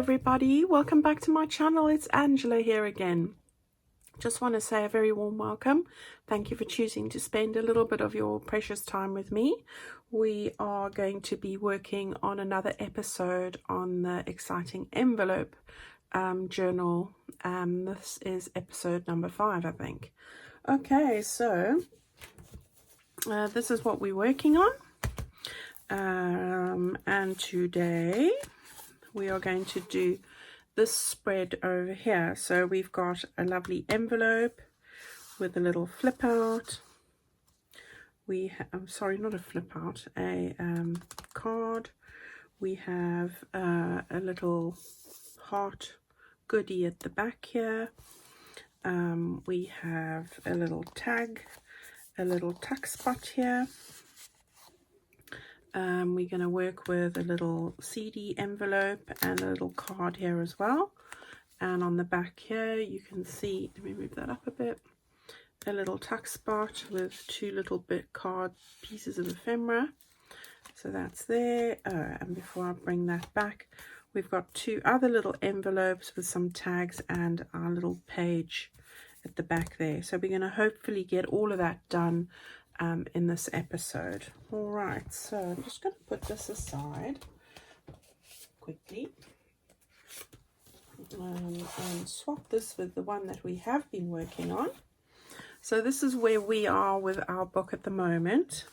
everybody, welcome back to my channel. It's Angela here again. Just want to say a very warm welcome. Thank you for choosing to spend a little bit of your precious time with me. We are going to be working on another episode on the exciting envelope journal. This is episode number 5, I think. Okay, so this is what we're working on, and today we are going to do this spread over here. So we've got a lovely envelope with a little flip out. We I'm sorry, not a flip out, a card. We have a little heart goodie at the back here. We have a little tag, a little tuck spot here. We're going to work with a little CD envelope and a little card here as well. And on the back here you can see, let me move that up a bit, a little tuck spot with 2 little bit card pieces of ephemera. So that's there. And before I bring that back, we've got 2 other little envelopes with some tags and our little page at the back there. So we're going to hopefully get all of that done in this episode. All right, so I'm just going to put this aside quickly and swap this with the one that we have been working on. So this is where we are with our book at the moment.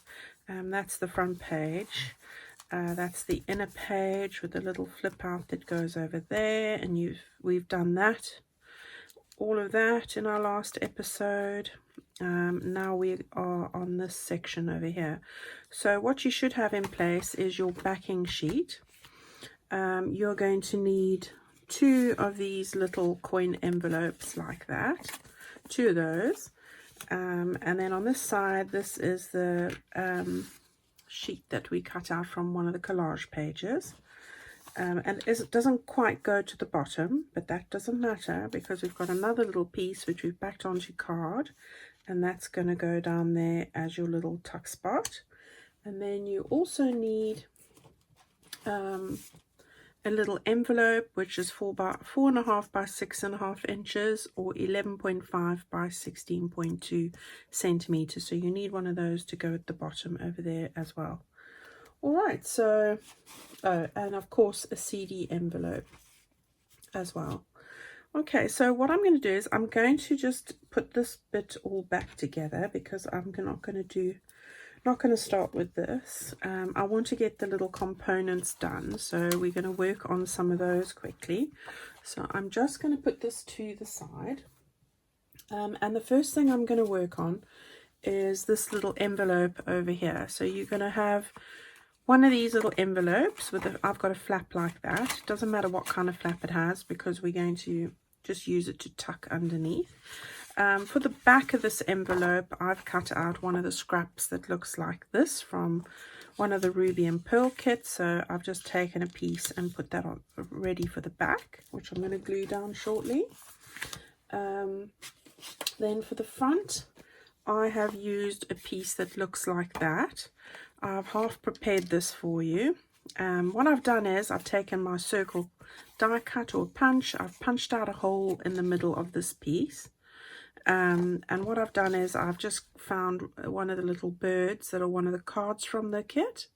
That's the front page. That's the inner page with the little flip out that goes over there, and we've done that, all of that in our last episode. Now we are on this section over here. So what you should have in place is your backing sheet. You're going to need 2 of these little coin envelopes like that, 2 of those, and then on this side, this is the sheet that we cut out from one of the collage pages. And it doesn't quite go to the bottom, but that doesn't matter because we've got another little piece which we've backed onto card, and that's going to go down there as your little tuck spot. And then you also need a little envelope which is 4.5 by 6.5 inches or 11.5 by 16.2 centimeters. So you need one of those to go at the bottom over there as well. All right, so and of course a CD envelope as well. Okay, so what I'm going to do is I'm going to just put this bit all back together because I'm not going to start with this. I want to get the little components done, so we're going to work on some of those quickly. So I'm just going to put this to the side, and the first thing I'm going to work on is this little envelope over here. So you're going to have one of these little envelopes with I've got a flap like that. It doesn't matter what kind of flap it has because we're going to just use it to tuck underneath. For the back of this envelope, I've cut out one of the scraps that looks like this from one of the Ruby and Pearl kits. So I've just taken a piece and put that on ready for the back, which I'm going to glue down shortly. Then for the front, I have used a piece that looks like that. I've half prepared this for you. What I've done is I've taken my circle die cut or punch. I've punched out a hole in the middle of this piece. And what I've done is I've just found one of the little birds that are one of the cards from the kit.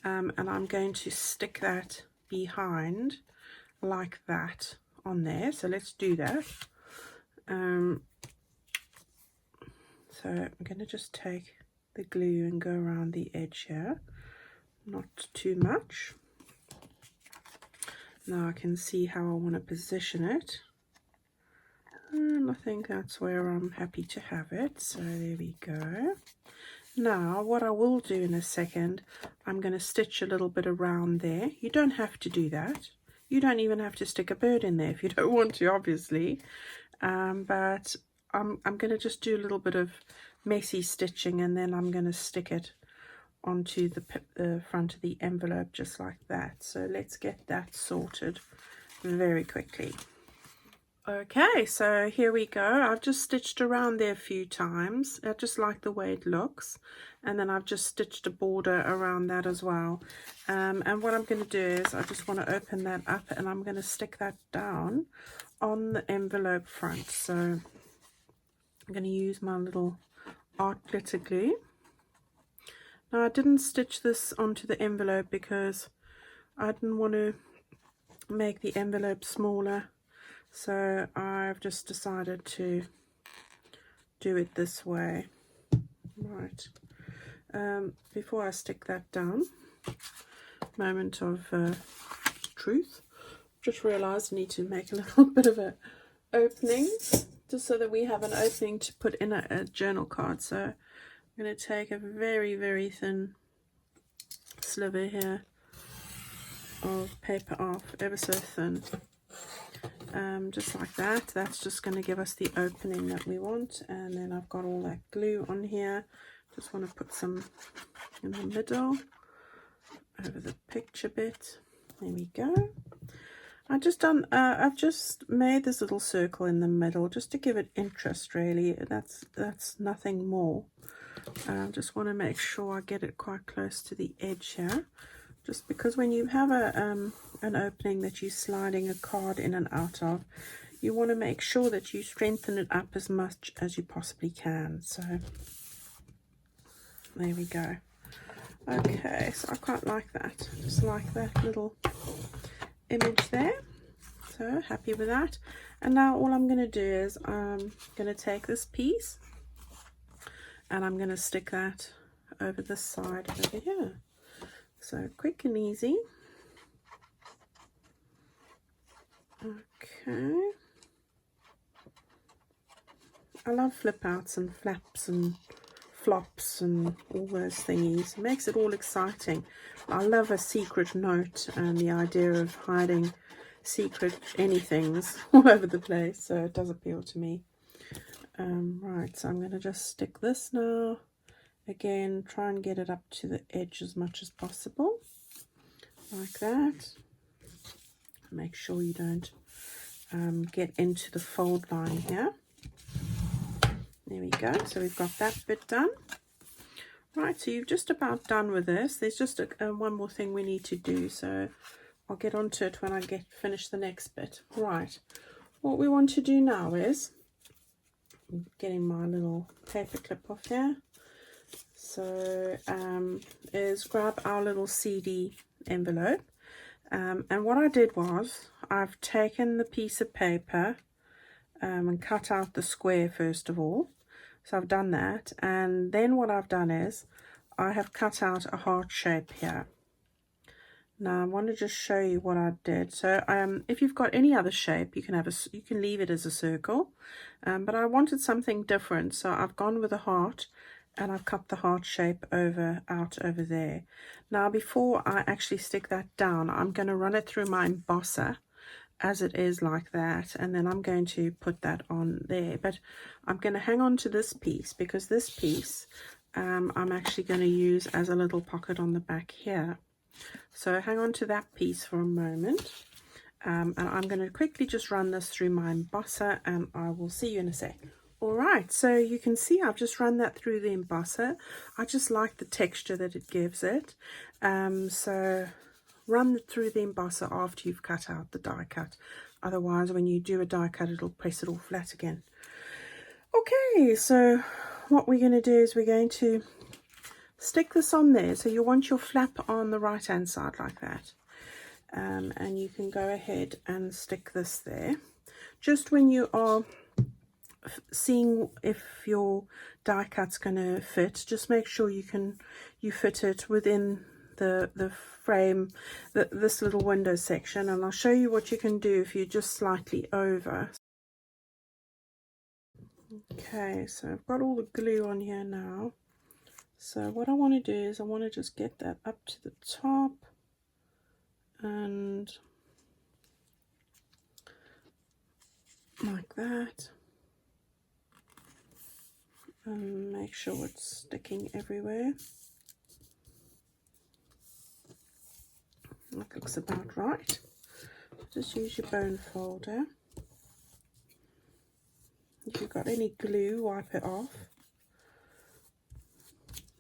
And I'm going to stick that behind like that on there. So let's do that. So I'm going to just take the glue and go around the edge here, not too much. Now I can see how I want to position it, and I think that's where I'm happy to have it. So there we go. Now what I will do in a second, I'm going to stitch a little bit around there. You don't have to do that. You don't even have to stick a bird in there if you don't want to, obviously, but I'm going to just do a little bit of messy stitching, and then I'm going to stick it onto the front of the envelope just like that. So let's get that sorted very quickly. Okay, so here we go. I've just stitched around there a few times. I just like the way it looks. And then I've just stitched a border around that as well. And what I'm going to do is I just want to open that up and I'm going to stick that down on the envelope front. So I'm going to use my little art glitter glue. Now I didn't stitch this onto the envelope because I didn't want to make the envelope smaller. So I've just decided to do it this way. Right. Before I stick that down, moment of truth. Just realized I need to make a little bit of a opening, just so that we have an opening to put in a journal card. So I'm going to take a very, very thin sliver here of paper off, ever so thin. Just like that. That's just going to give us the opening that we want. And then I've got all that glue on here. Just want to put some in the middle over the picture bit. There we go. I've just made this little circle in the middle just to give it interest, really. That's nothing more. I just want to make sure I get it quite close to the edge here. Just because when you have an opening that you're sliding a card in and out of, you want to make sure that you strengthen it up as much as you possibly can. So there we go. Okay, so I quite like that. Just like that little image there. So happy with that. And now all I'm going to do is I'm going to take this piece and I'm going to stick that over this side over here. So quick and easy. Okay. I love flip outs and flaps and flops and all those thingies. It makes it all exciting. I love a secret note and the idea of hiding secret anythings all over the place. So it does appeal to me. Right, so I'm going to just stick this now. Again, try and get it up to the edge as much as possible, like that. Make sure you don't get into the fold line here. There we go. So we've got that bit done. Right, so you've just about done with this. There's just one more thing we need to do, so I'll get onto it when I finish the next bit. Right, what we want to do now is, I'm getting my little paper clip off here. So is grab our little CD envelope, and what I did was I've taken the piece of paper and cut out the square first of all. So I've done that, and then what I've done is I have cut out a heart shape here. Now I want to just show you what I did. So if you've got any other shape, you can leave it as a circle, but I wanted something different, so I've gone with a heart. And I've cut the heart shape out over there. Now before I actually stick that down, I'm going to run it through my embosser as it is like that, and then I'm going to put that on there. But I'm going to hang on to this piece because this piece I'm actually going to use as a little pocket on the back here. So hang on to that piece for a moment, and I'm going to quickly just run this through my embosser, and I will see you in a sec. Alright, so you can see I've just run that through the embosser. I just like the texture that it gives it. So run it through the embosser after you've cut out the die cut. Otherwise, when you do a die cut, it'll press it all flat again. Okay, so what we're going to do is we're going to stick this on there. So you want your flap on the right hand side like that. And you can go ahead and stick this there. Just when you are seeing if your die cut's going to fit, just make sure you fit it within the frame, this little window section, and I'll show you what you can do if you're just slightly over. Okay, so I've got all the glue on here now. So what I want to do is I want to just get that up to the top and like that. And make sure it's sticking everywhere. That looks about right. Just use your bone folder. If you've got any glue, wipe it off.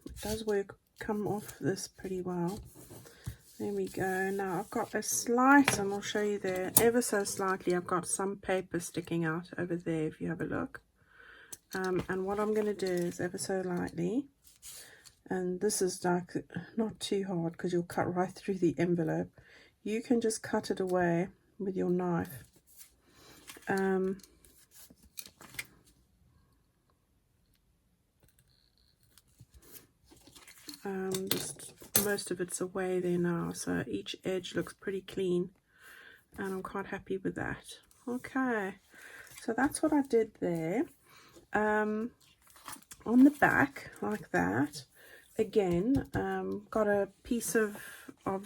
It does come off this pretty well. There we go. Now I've got a slight, and I'll show you there, ever so slightly, I've got some paper sticking out over there if you have a look. And what I'm going to do is ever so lightly, and this is like not too hard because you'll cut right through the envelope. You can just cut it away with your knife. Just most of it's away there now, so each edge looks pretty clean, and I'm quite happy with that. Okay, so that's what I did there. On the back, like that, again, got a piece of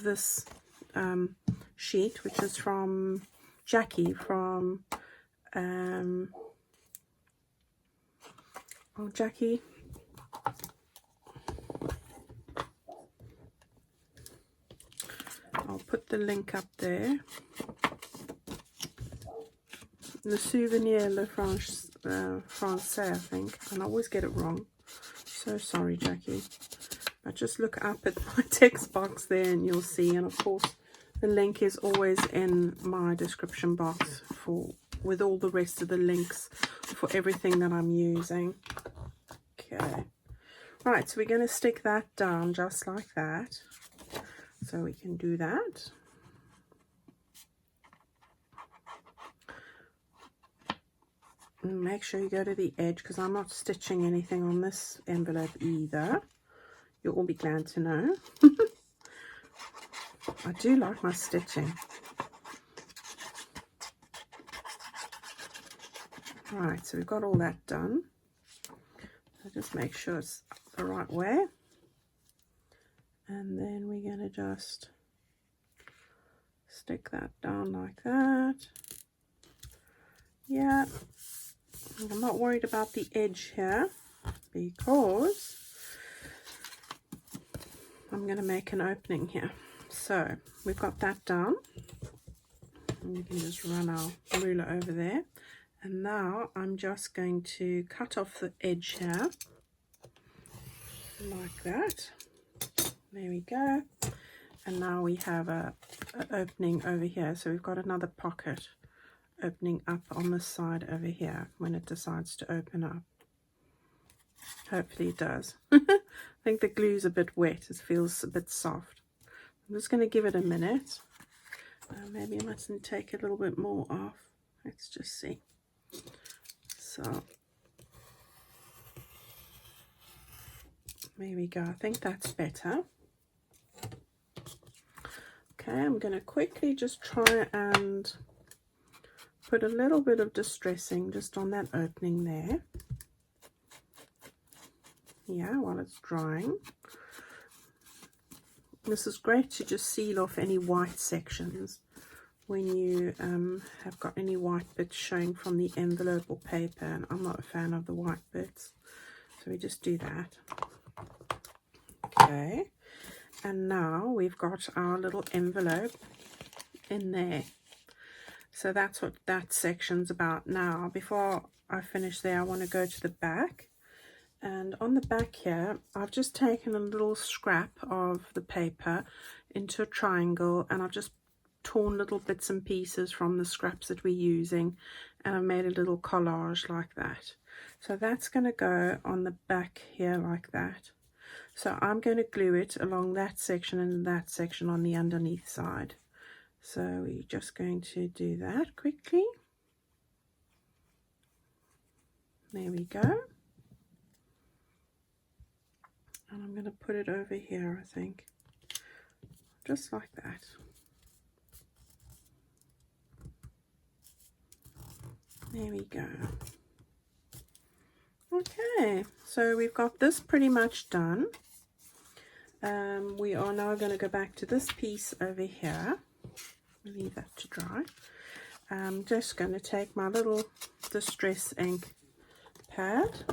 this sheet, which is from Jackie from Jackie. I'll put the link up there. The Souvenir Le Français, I think, and I always get it wrong. So sorry, Jackie. But just look up at my text box there and you'll see. And of course, the link is always in my description box with all the rest of the links for everything that I'm using. Okay. Right, so we're going to stick that down just like that. So we can do that. And make sure you go to the edge, because I'm not stitching anything on this envelope either. You'll all be glad to know. I do like my stitching. Right, so we've got all that done. So just make sure it's the right way. And then we're going to just stick that down like that. Yeah. I'm not worried about the edge here because I'm going to make an opening here. So we've got that down. And we can just run our ruler over there. And now I'm just going to cut off the edge here. Like that. There we go. And now we have an opening over here. So we've got another pocket opening up on the side over here when it decides to open up. Hopefully it does. I think the glue's a bit wet. It feels a bit soft. I'm just going to give it a minute. Maybe I mustn't take a little bit more off. Let's just see. So there we go. I think that's better. Okay, I'm going to quickly just try and put a little bit of distressing just on that opening there. Yeah, while it's drying. This is great to just seal off any white sections when you have got any white bits showing from the envelope or paper, and I'm not a fan of the white bits, so we just do that. Okay, and now we've got our little envelope in there. So that's what that section's about. Now, before I finish there, I want to go to the back. And on the back here, I've just taken a little scrap of the paper into a triangle, and I've just torn little bits and pieces from the scraps that we're using, and I've made a little collage like that. So that's going to go on the back here like that. So I'm going to glue it along that section and that section on the underneath side. So we're just going to do that quickly. There we go. And I'm going to put it over here, I think. Just like that. There we go. Okay, so we've got this pretty much done. We are now going to go back to this piece over here. Leave that to dry. I'm just going to take my little distress ink pad.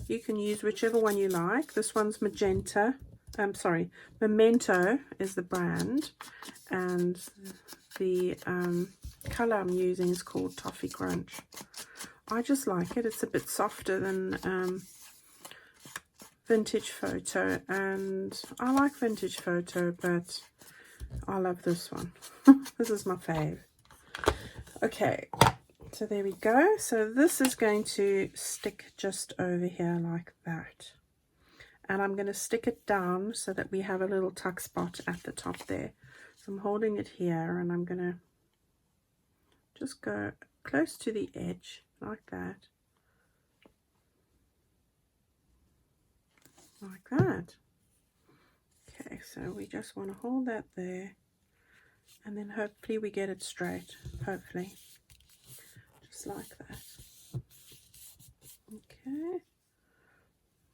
You can use whichever one you like. This one's magenta. Memento is the brand, and the colour I'm using is called Toffee Crunch. I just like it. It's a bit softer than Vintage Photo, and I like Vintage Photo, but I love this one. This is my fave. Okay, so there we go. So this is going to stick just over here like that. And I'm going to stick it down so that we have a little tuck spot at the top there. So I'm holding it here, and I'm going to just go close to the edge like that. Like that. Okay, so we just want to hold that there, and then hopefully we get it straight. Hopefully. Just like that. Okay.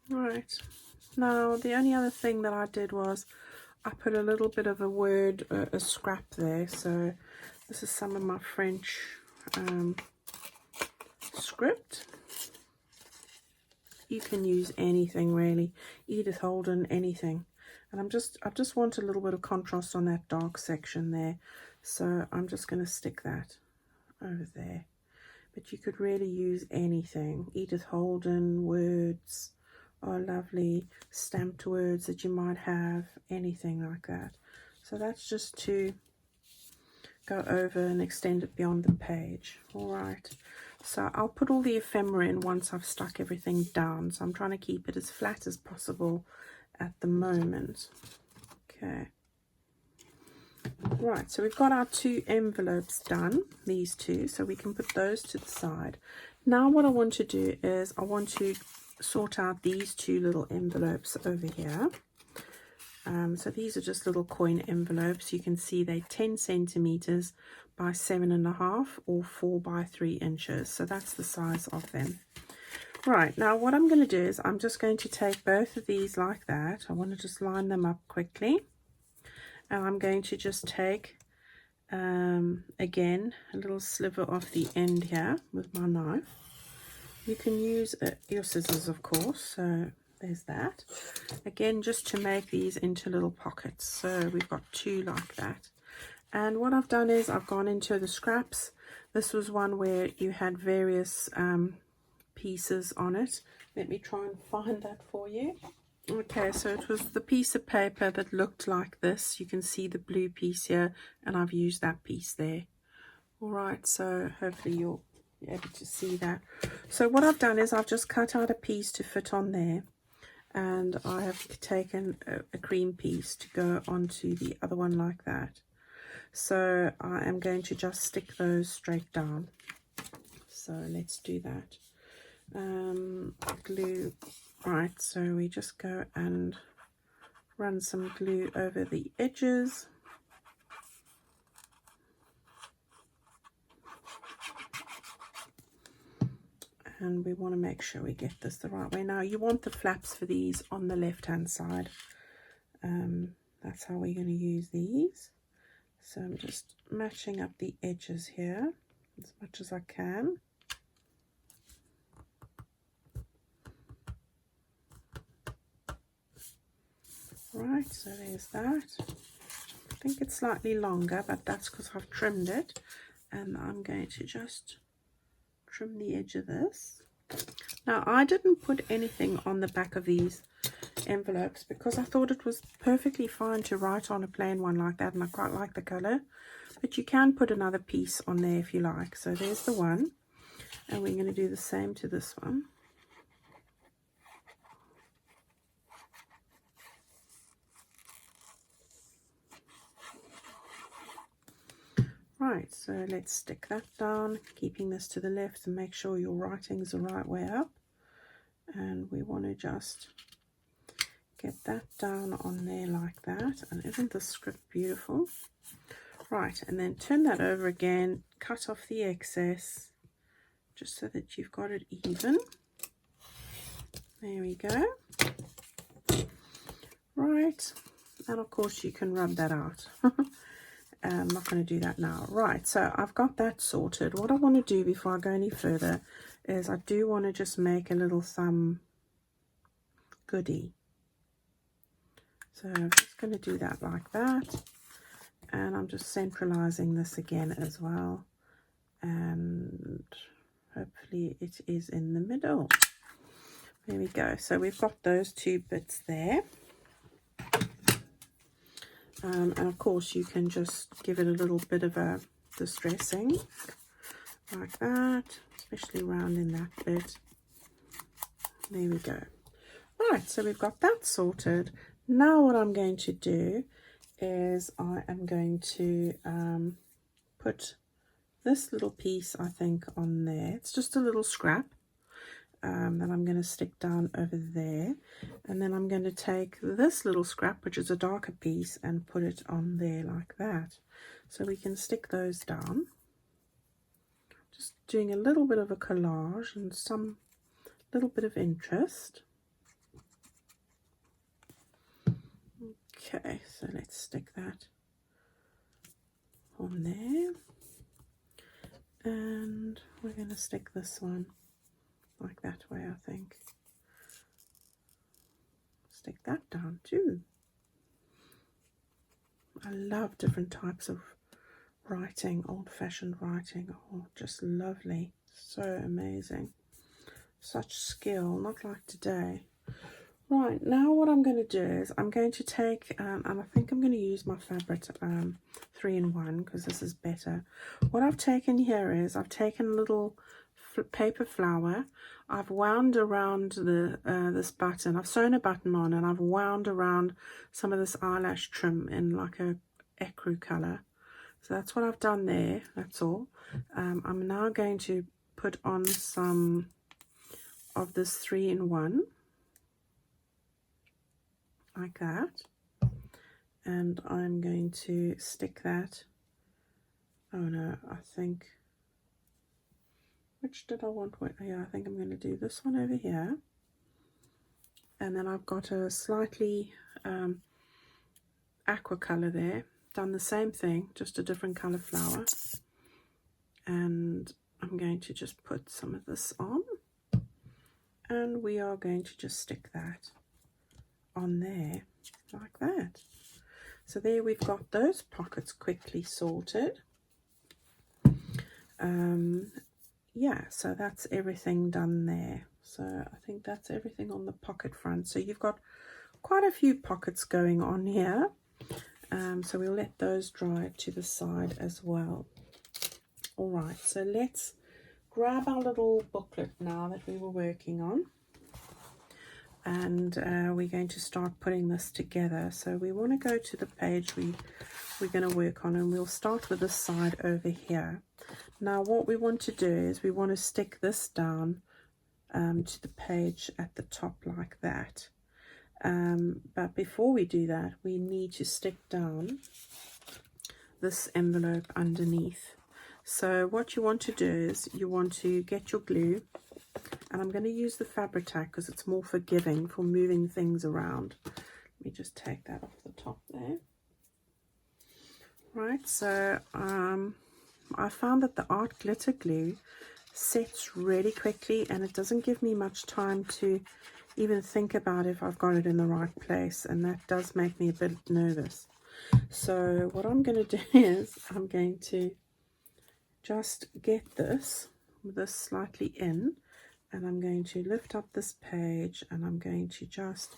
Right. Now, the only other thing that I did was I put a little bit of a word, a scrap there. So this is some of my French script. You can use anything really, Edith Holden, anything. And I just want a little bit of contrast on that dark section there. So I'm just going to stick that over there. But you could really use anything. Edith Holden words are lovely, stamped words that you might have, anything like that. So that's just to go over and extend it beyond the page. All right. So I'll put all the ephemera in once I've stuck everything down. So I'm trying to keep it as flat as possible at the moment. Okay. Right, so we've got our 2 envelopes done, these 2, so we can put those to the side. Now what I want to do is I want to sort out these 2 little envelopes over here. So these are just little coin envelopes. You can see they're 10 centimeters by 7.5 or 4 by 3 inches. So that's the size of them. Right, now what I'm going to do is I'm just going to take both of these like that. I want to just line them up quickly. And I'm going to just take, again, a little sliver off the end here with my knife. You can use your scissors, of course, so there's that. Again, just to make these into little pockets. So we've got 2 like that. And what I've done is I've gone into the scraps. This was one where you had various pieces on it. Let me try and find that for you. Okay, so it was the piece of paper that looked like this. You can see the blue piece here, and I've used that piece there. All right, so hopefully you'll be able to see that. So what I've done is I've just cut out a piece to fit on there, and I have taken a cream piece to go onto the other one like that. So I am going to just stick those straight down. So let's do that. Glue. Right, so we just go and run some glue over the edges. And we want to make sure we get this the right way. Now you want the flaps for these on the left hand side. That's how we're going to use these. So I'm just matching up the edges here as much as I can. Right, so there's that. I think it's slightly longer, but that's because I've trimmed it. And I'm going to just trim the edge of this. Now, I didn't put anything on the back of these envelopes because I thought it was perfectly fine to write on a plain one like that, and I quite like the color. But you can put another piece on there if you like. So there's the one. And we're going to do the same to this one. Right, so let's stick that down, keeping this to the left, and make sure your writing's the right way up. And we want to just get that down on there like that. And isn't the script beautiful? Right, and then turn that over again, cut off the excess, just so that you've got it even. There we go. Right, and of course you can rub that out. I'm not going to do that now. Right, so I've got that sorted. What I want to do before I go any further is I do want to just make a little thumb goodie. So I'm just going to do that like that. And I'm just centralizing this again as well. and hopefully it is in the middle. There we go. So we've got those two bits there. And of course you can just give it a little bit of a distressing like that, especially around in that bit. There we go. Right, so we've got that sorted. Now what I'm going to do is I am going to put this little piece, I think, on there. It's just a little scrap that I'm going to stick down over there, and then I'm going to take this little scrap, which is a darker piece, and put it on there like that. So we can stick those down. Just doing a little bit of a collage and some little bit of interest. Okay, so let's stick that on there, and we're going to stick this one like that way, I think. Stick that down too. I love different types of writing, old-fashioned writing. Oh, just lovely, so amazing, such skill, not like today. Right, now what I'm going to do is I'm going to take, and I think I'm going to use my fabric 3-in-1 because this is better. What I've taken here is I've taken a little paper flower. I've wound around the this button. I've sewn a button on, and I've wound around some of this eyelash trim in like a ecru color. So that's what I've done there. That's all. I'm now going to put on some of this 3-in-1. Like that, and I'm going to stick that, oh no, I think, which did I want? Yeah, I think I'm going to do this one over here, and then I've got a slightly aqua color there, done the same thing, just a different color flower, and I'm going to just put some of this on, and we are going to just stick that on there like that. So there we've got those pockets quickly sorted. Yeah, so that's everything done there. So I think that's everything on the pocket front. So you've got quite a few pockets going on here. So we'll let those dry to the side as well. All right, so let's grab our little booklet now that we were working on. And we're going to start putting this together. So we want to go to the page we're going to work on, and we'll start with this side over here. Now what we want to do is we want to stick this down to the page at the top like that. But before we do that, we need to stick down this envelope underneath. So what you want to do is you want to get your glue, and I'm going to use the fabric tack because it's more forgiving for moving things around. Let me just take that off the top there. Right, so I found that the art glitter glue sets really quickly, and it doesn't give me much time to even think about if I've got it in the right place, and that does make me a bit nervous. So what I'm going to do is I'm going to just get this slightly in, and I'm going to lift up this page, and I'm going to just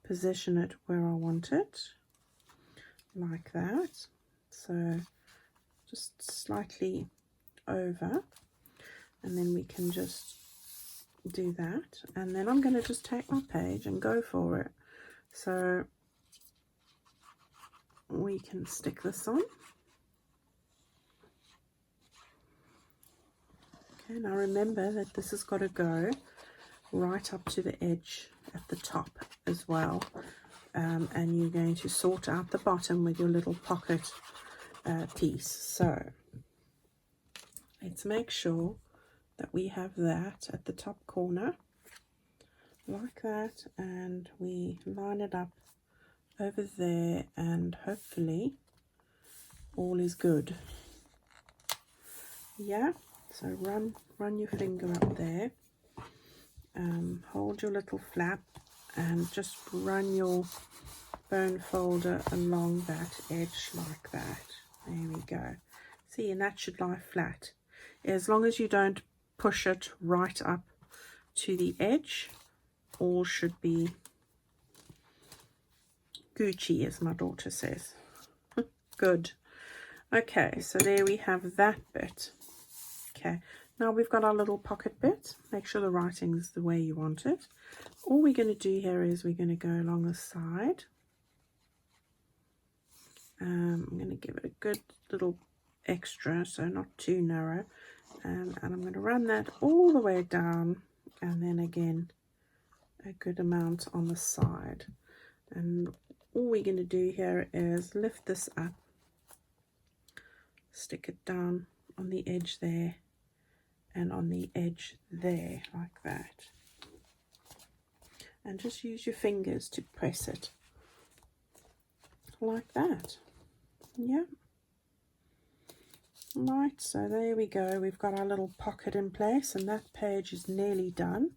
position it where I want it, like that. So just slightly over, and then we can just do that, and then I'm going to just take my page and go for it. So we can stick this on. Okay, now remember that this has got to go right up to the edge at the top as well, and you're going to sort out the bottom with your little pocket piece. So let's make sure that we have that at the top corner like that, and we line it up over there, and hopefully all is good. Yeah, so run your finger up there, hold your little flap, and just run your bone folder along that edge like that. There we go. See, and that should lie flat. As long as you don't push it right up to the edge, all should be Gucci, as my daughter says. Good. Okay, so there we have that bit. Okay, now we've got our little pocket bit. Make sure the writing is the way you want it. All we're going to do here is we're going to go along the side. I'm going to give it a good little extra, so not too narrow. And I'm going to run that all the way down, and then again a good amount on the side. And all we're going to do here is lift this up, stick it down on the edge there and on the edge there, like that, and just use your fingers to press it like that. Yeah, right, so there we go. We've got our little pocket in place, and that page is nearly done.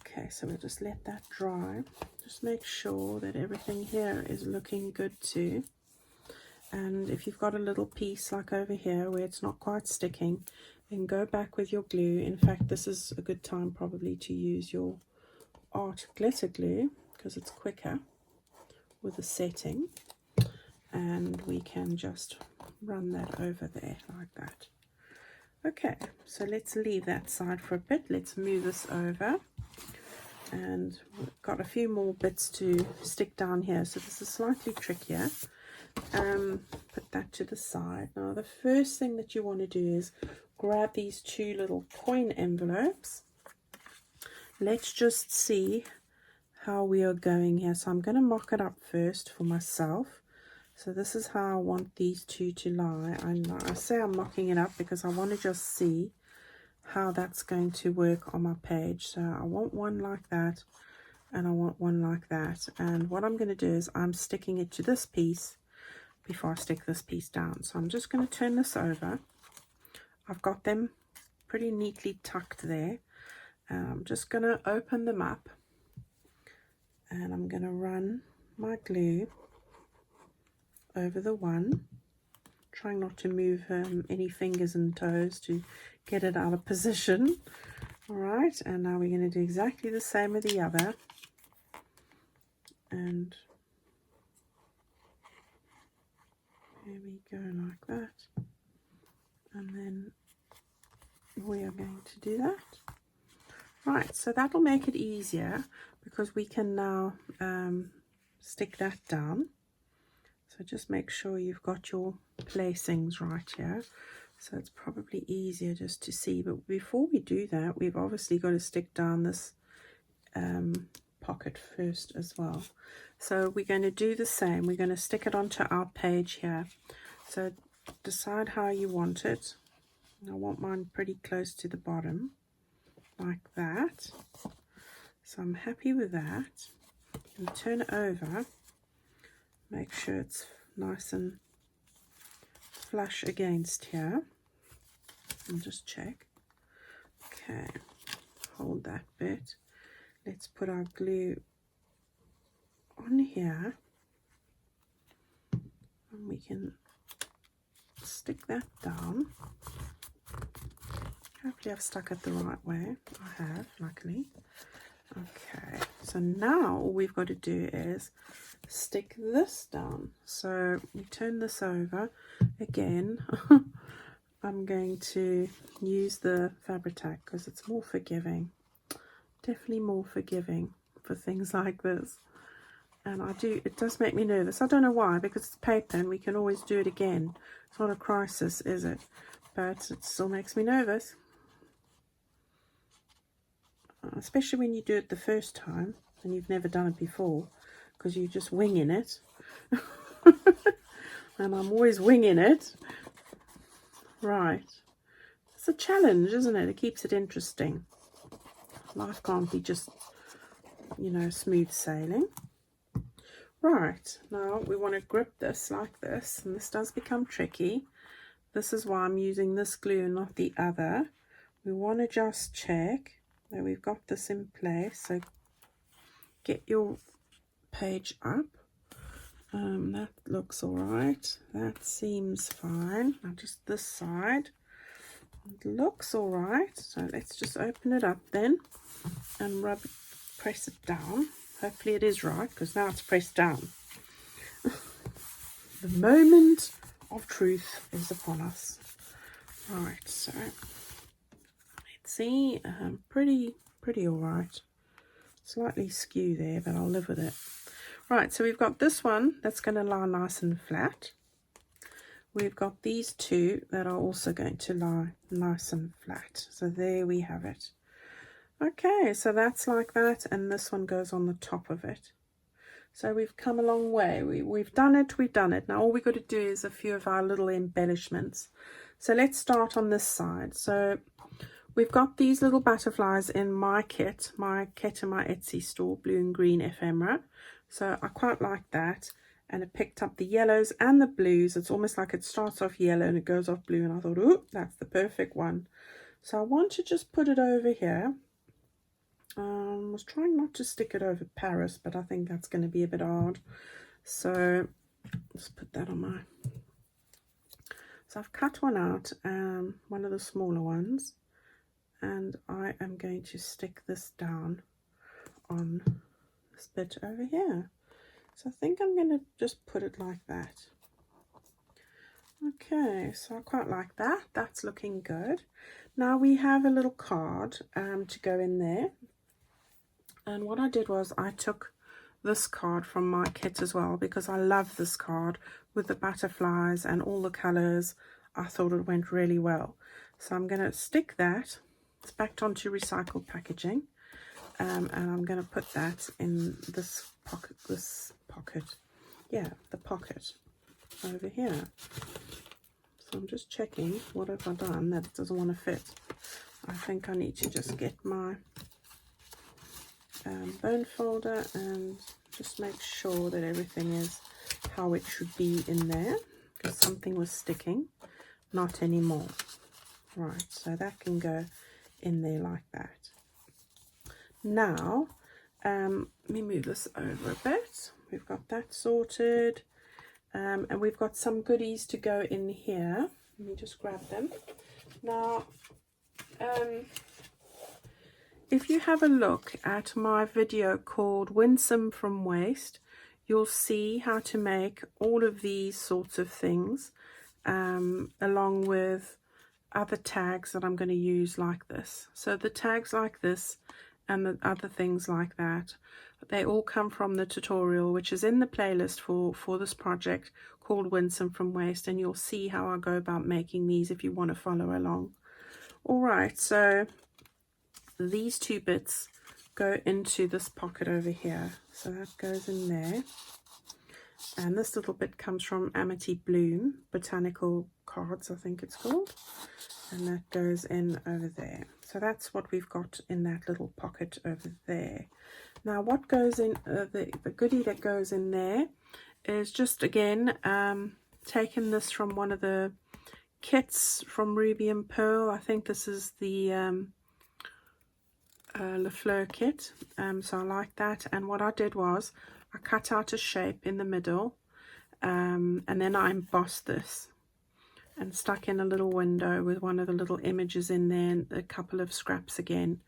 Okay, so we'll just let that dry. Just make sure that everything here is looking good too. And if you've got a little piece like over here where it's not quite sticking, then go back with your glue. In fact, this is a good time probably to use your art glitter glue, because it's quicker with the setting. And we can just run that over there like that. Okay, so let's leave that side for a bit. Let's move this over. And we've got a few more bits to stick down here, so this is slightly trickier. Put that to the side. Now the first thing that you want to do is grab these two little coin envelopes. Let's just see how we are going here. So I'm going to mock it up first for myself. So this is how I want these two to lie. I say I'm mocking it up because I want to just see how that's going to work on my page. So I want one like that, and I want one like that. And what I'm going to do is I'm sticking it to this piece before I stick this piece down. So I'm just going to turn this over. I've got them pretty neatly tucked there. I'm just going to open them up, and I'm going to run my glue over the one, trying not to move any fingers and toes to get it out of position. All right, and now we're going to do exactly the same with the other. And there we go, like that. And then we are going to do that. Right, so that'll make it easier because we can now stick that down. So just make sure you've got your placings right here. So it's probably easier just to see. But before we do that, we've obviously got to stick down this pocket first as well. So we're going to do the same. We're going to stick it onto our page here. So decide how you want it. I want mine pretty close to the bottom, like that. So I'm happy with that. And turn it over. Make sure it's nice and flush against here. And just check. Okay, hold that bit. Let's put our glue on here. And we can stick that down. Hopefully I've stuck it the right way. I have, luckily. Okay, so now all we've got to do is stick this down. So we turn this over again. I'm going to use the Fabri-Tac because it's more forgiving, definitely more forgiving for things like this. And it does make me nervous. I don't know why, because it's paper and we can always do it again. It's not a crisis, is it? But it still makes me nervous, especially when you do it the first time and you've never done it before, because you're just winging it. And I'm always winging it. Right. It's a challenge, isn't it? It keeps it interesting. Life can't be just, you know, smooth sailing. Right. Now we want to grip this like this, and this does become tricky. This is why I'm using this glue and not the other. We want to just check that we've got this in place. So get your page up. That looks all right. That seems fine. Now just this side. It looks all right. So let's just open it up then and press it down. Hopefully it is right, because now it's pressed down. The moment of truth is upon us. Right, so let's see. Pretty all right. Slightly skew there, but I'll live with it. Right, so we've got this one that's going to lie nice and flat. We've got these two that are also going to lie nice and flat. So there we have it. Okay, so that's like that, and this one goes on the top of it. So we've come a long way. We've done it. Now all we've got to do is a few of our little embellishments. So let's start on this side. So we've got these little butterflies in my kit in my Etsy store, blue and green ephemera. So I quite like that. And it picked up the yellows and the blues. It's almost like it starts off yellow and it goes off blue. And I thought, oh, that's the perfect one. So I want to just put it over here. I was trying not to stick it over Paris, but I think that's going to be a bit hard. So let's put that on my... So I've cut one out, one of the smaller ones. And I am going to stick this down on this bit over here. So I think I'm going to just put it like that. Okay, so I quite like that. That's looking good. Now we have a little card to go in there. And what I did was I took this card from my kit as well, because I love this card with the butterflies and all the colours. I thought it went really well. So I'm going to stick that. It's backed onto recycled packaging. And I'm going to put that in this pocket. Yeah, the pocket over here. So I'm just checking what have I done that it doesn't want to fit. I think I need to just get my bone folder and just make sure that everything is how it should be in there, because something was sticking. Not anymore. Right, so that can go in there like that. Now let me move this over a bit. We've got that sorted, and we've got some goodies to go in here. Let me just grab them now. If you have a look at my video called Winsome from Waste, you'll see how to make all of these sorts of things, along with other tags that I'm going to use like this. So the tags like this and the other things like that, they all come from the tutorial, which is in the playlist for this project called Winsome from Waste, and you'll see how I go about making these if you want to follow along. All right, so these two bits go into this pocket over here, so that goes in there, and this little bit comes from Amity Bloom Botanical cards, I think it's called, and that goes in over there. So that's what we've got in that little pocket over there. Now what goes in, the goodie that goes in there is just, again, taken this from one of the kits from Ruby and Pearl. I think this is the Le Fleur kit, so I like that. And what I did was I cut out a shape in the middle, and then I embossed this and stuck in a little window with one of the little images in there and a couple of scraps again,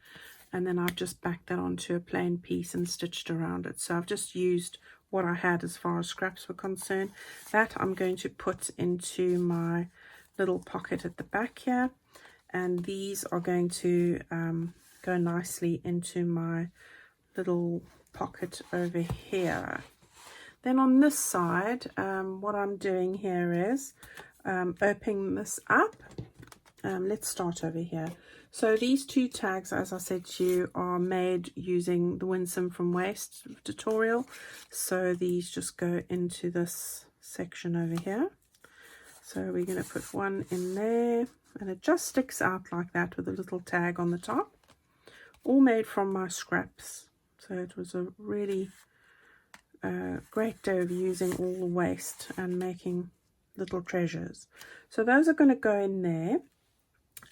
and then I've just backed that onto a plain piece and stitched around it. So I've just used what I had as far as scraps were concerned. That I'm going to put into my little pocket at the back here, and these are going to go nicely into my little pocket over here. Then on this side, what I'm doing here is opening this up. Let's start over here. So these two tags, as I said to you, are made using the Winsome from Waste tutorial. So these just go into this section over here. So we're going to put one in there, and it just sticks out like that with a little tag on the top. All made from my scraps. So it was a really great day of using all the waste and making little treasures. So those are going to go in there.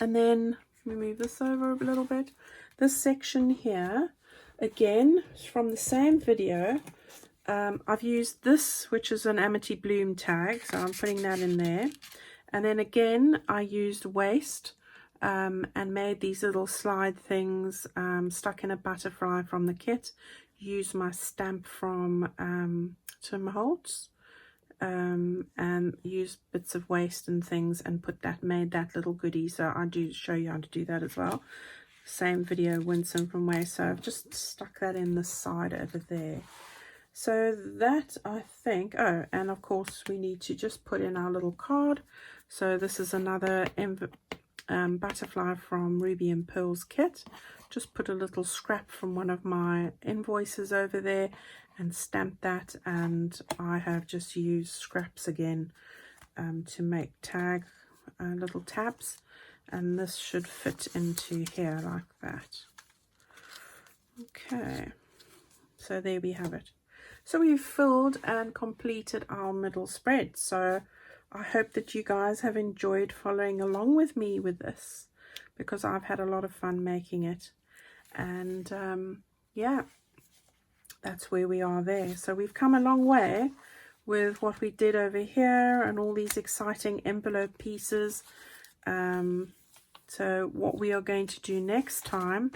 And then let me move this over a little bit. This section here, again, from the same video, I've used this, which is an Amity Bloom tag, so I'm putting that in there. And then again, I used waste and made these little slide things, stuck in a butterfly from the kit. Used my stamp from Tim Holtz, and used bits of waste and things and made that little goodie. So I do show you how to do that as well. Same video, Winsome from Waste. So I've just stuck that in the side over there. So that, I think, oh, and of course we need to just put in our little card. So this is another butterfly from Ruby and Pearl's kit. Just put a little scrap from one of my invoices over there and stamp that, and I have just used scraps again to make little tabs, and this should fit into here like that. Okay, so there we have it. So we've filled and completed our middle spread. So I hope that you guys have enjoyed following along with me with this, because I've had a lot of fun making it. And yeah, that's where we are there. So we've come a long way with what we did over here and all these exciting envelope pieces. So what we are going to do next time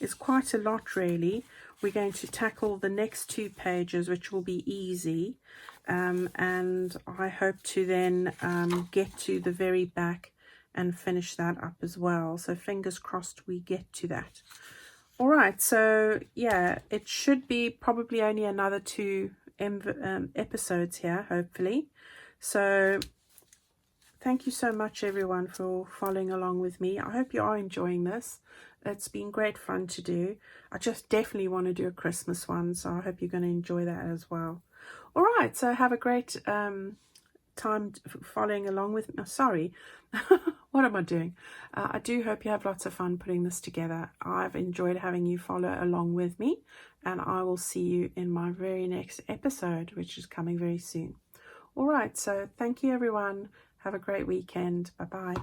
is quite a lot, really. We're going to tackle the next 2 pages, which will be easy, and I hope to then get to the very back and finish that up as well. So fingers crossed we get to that. All right, so yeah, it should be probably only another 2 episodes here, hopefully. So thank you so much, everyone, for following along with me. I hope you are enjoying this. It's been great fun to do. I just definitely want to do a Christmas one, so I hope you're going to enjoy that as well. All right, so have a great time following along with me. Oh, sorry, what am I doing? I do hope you have lots of fun putting this together. I've enjoyed having you follow along with me, and I will see you in my very next episode, which is coming very soon. All right, so thank you, everyone. Have a great weekend. Bye-bye.